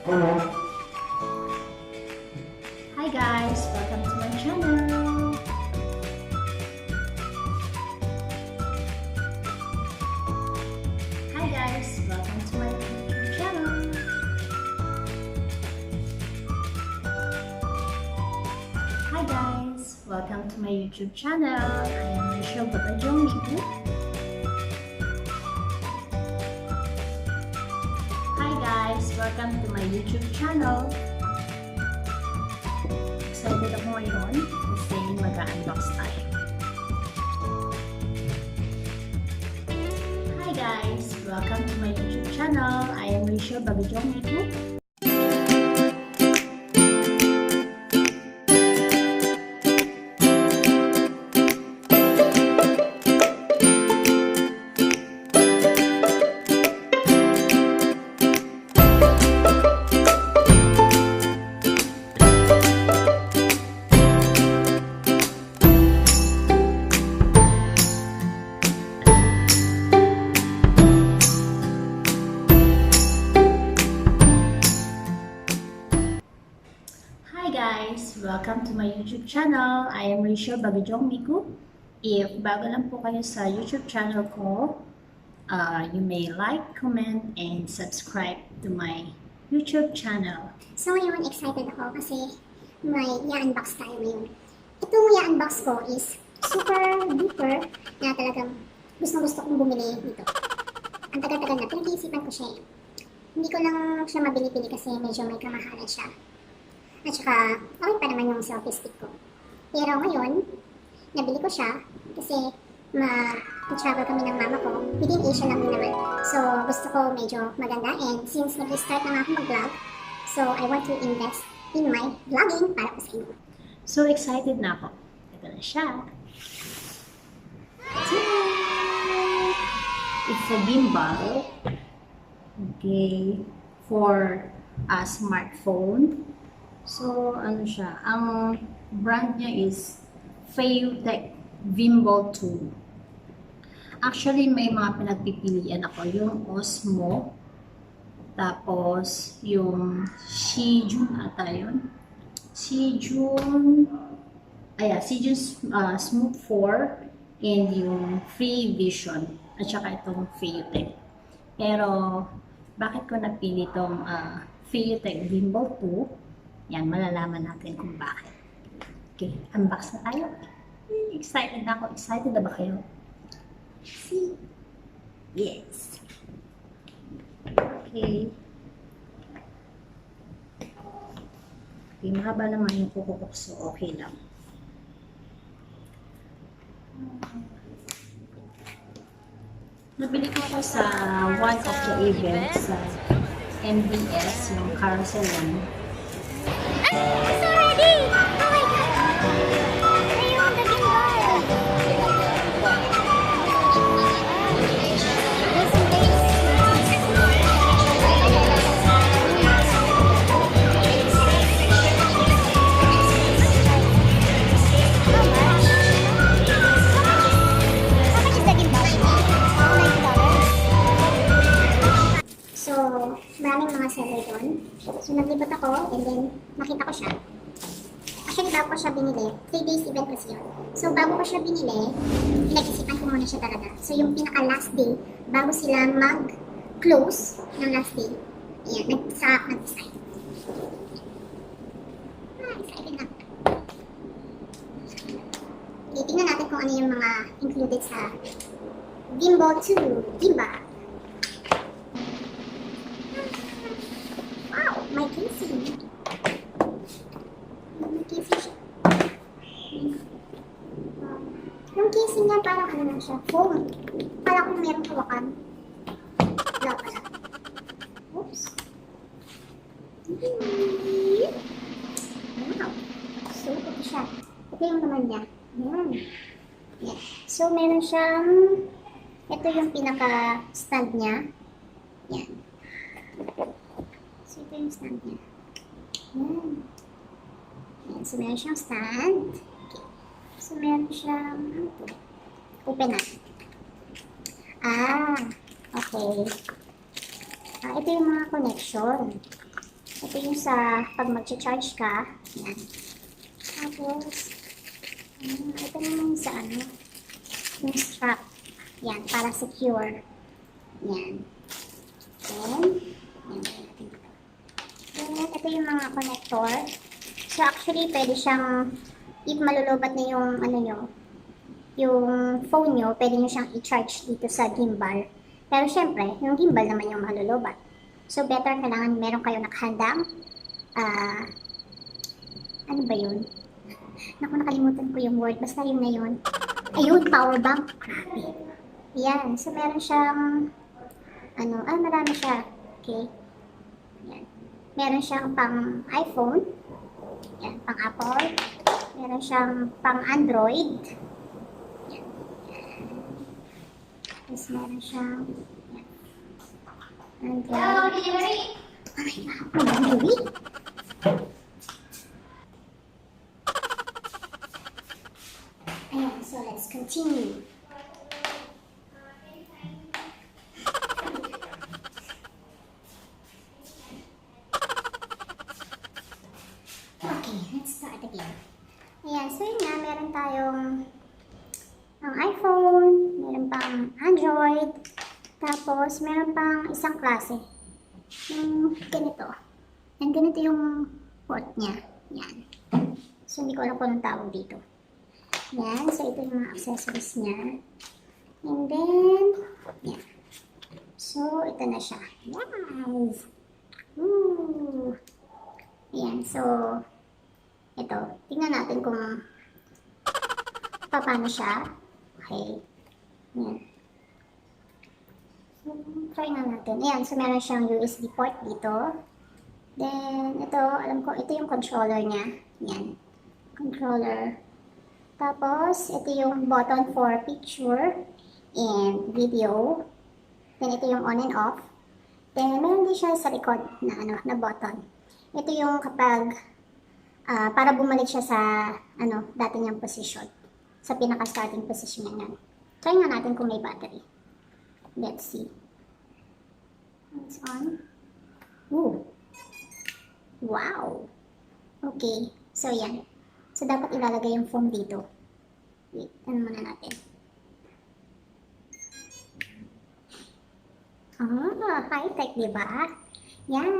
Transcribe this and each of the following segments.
Hi guys, welcome to my channel. Hi guys, welcome to my YouTube channel. Hi guys, welcome to my YouTube channel. I am Michelle Bagajong Miku. Hi guys, welcome to my YouTube channel. Excited ako ngayon kasi mag-unbox tayo. Hi guys, welcome to my YouTube channel. I am Michelle Bagajong Miku. Guys, welcome to my YouTube channel. I am Rachel Bagajong Miku. If bago lang po kayo sa YouTube channel ko, you may like, comment, and subscribe to my YouTube channel. So ngayon, excited ako kasi may i-unbox tayo ngayon. Itong i-unbox ko is super duper na talagang gusto kong bumili nito. Ang tagal-tagal na, pinag-iisipan ko siya eh. Hindi ko lang siya mabili-bili kasi medyo may kamahalan siya. At saka, okay pa naman yung selfie stick ko. Pero ngayon, nabili ko siya kasi mag-travel kami ng mama ko. Within Asia lang din naman. So, gusto ko medyo maganda. And since nag-start na nga ako mag-vlog, so I want to invest in my vlogging para po sa inyo. So excited na ako. Ito na siya. It's a gimbal. Okay. For a smartphone. So, ano siya, ang brand niya is Feiyutech Vimble 2. Actually, may mga pinagpipilian ako. Yung Osmo, tapos yung Shijun ata yun. Shijun Smooth 4, and yung Free Vision, at saka itong Feiyutech. Pero, bakit ko napili itong Feiyutech Vimble 2? Yan, malalaman natin kung bakit. Okay, unbox na tayo. Excited na ako. Excited na ba kayo? See? Yes. Okay. Okay, mahaba naman yung kuko ko, so okay lang. Nabili ko ako sa one of the events sa MBS, yung Carousel 1. It's already! Oh my god! Ayun, the gimbal! So, maraming mga seller doon. So, naglibot ako and then nakita ko siya. Actually, bago ko siya binili, 3 days event kasi yun. So, bago ko siya binili, pinag-isipan ko muna siya talaga. So, yung pinaka-last day, bago sila mag-close ng last day, ayan, nag-decide. Excited na. Tingnan natin kung ano yung mga included sa Gimbal 2 Gimbal. Wow, may casing. May casing siya. Yung casing niya parang ano lang siya, foam. Parang kung merong hawakan. Wala pala. Oops. Wow. So, ito siya. Ito yung naman niya. Yan. Yeah. So, meron siyang, ito yung pinaka-stand niya. Yan. So, ito yung stand niya. Yan. Yan. So, meron siyang stand. Okay. So, meron siyang, open na. Okay. Ito yung mga connection. ito yung sa pag mag-charge ka. Yan. Tapos, ito naman sa ano, yung strap. Yan, para secure. Yan. Then, yan, natin ito. Then, ito yung mga connector. So, actually, pwede siyang, if malulobat na yung, ano nyo, yung phone nyo, pwede nyo siyang i-charge dito sa gimbal. Pero, syempre, yung gimbal naman yung malulobat. So, better kailangan meron kayo nakahandang, ano ba yun? Naku, nakalimutan ko yung word. Basta yun na yun. Ayun, power bank. Grabe. Yan. So, meron siyang, marami siya. Okay. Yan. Meron siyang pang iPhone. Yan, pang Apple. Meron siyang pang Android. Yan. Tapos meron siyang, yan. Android. Oh my God. Mag-delivery? Ayan, so let's continue. Okay, let's start again. Ayan, so yun nga, meron tayong ang iPhone, meron pang Android, tapos meron pang isang klase. Yung ganito. Yan, ganito yung port niya. Yan. So, hindi ko alam kung anong tawag dito. Yan, so ito yung mga accessories niya. And then, yan. So, ito na siya. Yes! Woo! Ayan, so, ito. Tingnan natin kung paano siya. Okay. Ayan. So, try na natin. Ayan, so meron siyang USB port dito. Then, ito, alam ko, ito yung controller niya. Ayan. Controller. Tapos, ito yung button for picture and video. Then, ito yung on and off. Then, meron din siya sa likod na button. Ito yung kapag, para bumalik siya sa, dati niyang position. Sa pinaka-starting position niya. Try nga natin kung may battery. Let's see. It's on. Ooh. Wow. Okay. So, yan. So, dapat ilalagay yung phone dito. Wait, ano muna natin. High-tech, diba? Yan.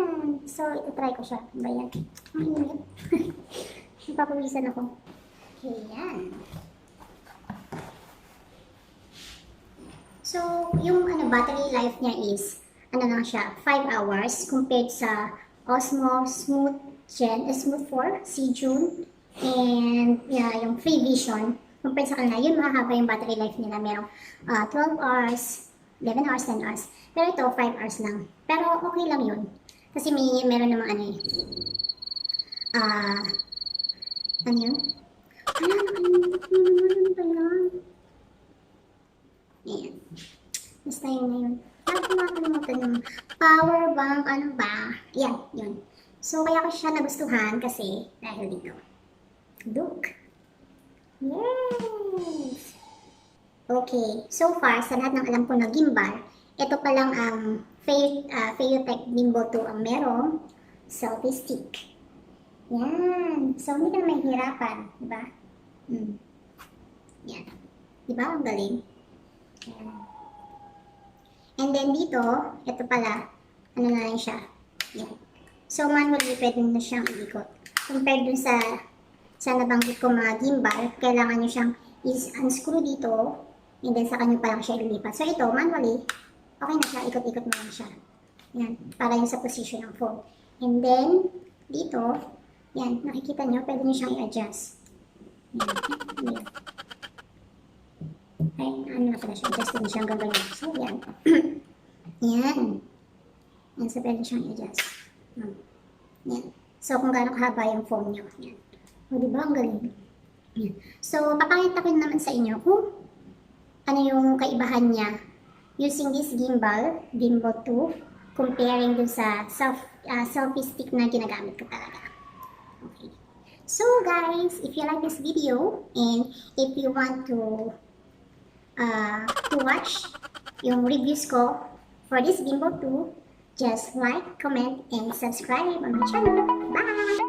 So, ito-try ko siya. Ba yan? Ang init. Napapawisan ako. Okay, yan. So, yung battery life niya is, lang siya, 5 hours compared sa Osmo Smooth 4, C-June, and yung Free Vision. Compared sa kanila, yun mahaba yung battery life nila. Merong 12 hours, 11 hours, 10 hours. Pero ito, 5 hours lang. Pero okay lang yun. Kasi meron namang ano yun? Ayan. Basta yun na yun. Bakit nakakalimutan yung power bank, ano ba? Yan, yun. So, kaya ko siya nagustuhan kasi dahil dito. Look! Yes! Okay, so far, sa lahat ng alam ko na gimbal, ito pa lang ang Feiyutech Vimble 2 ang merong selfie stick. Yan. So, hindi ka na mahihirapan. Diba? Yan. Diba? Ang galing. Yan. And then dito, ito pala, ano na lang siya. Yan. So, manually, pwede na siyang ikot. Compared dun sa nabanggit ko mga gimbal, kailangan nyo siyang unscrew dito, and then sa kanyo pa lang siya ililipat. So, ito, manually, okay na siya, ikot-ikot mo lang siya. Yan, para yung sa position ng phone. And then, dito, yan, nakikita nyo, pwede nyo siyang i-adjust. Yan. Ay, ano na pala siya, adjust din siyang ganyan. So, yan. Yan. Yan, so pwede siyang i-adjust. Yan. So, kung gaano kahaba yung phone nyo. Yan. O, diba? Ang galing. Yan. So, papakita ko naman sa inyo kung ano yung kaibahan niya using this gimbal 2, comparing dun sa selfie stick na ginagamit ko talaga. Okay. So guys, if you like this video and if you want to watch yung reviews ko for this Gimbal 2, Just like, comment, and subscribe on my channel. Bye!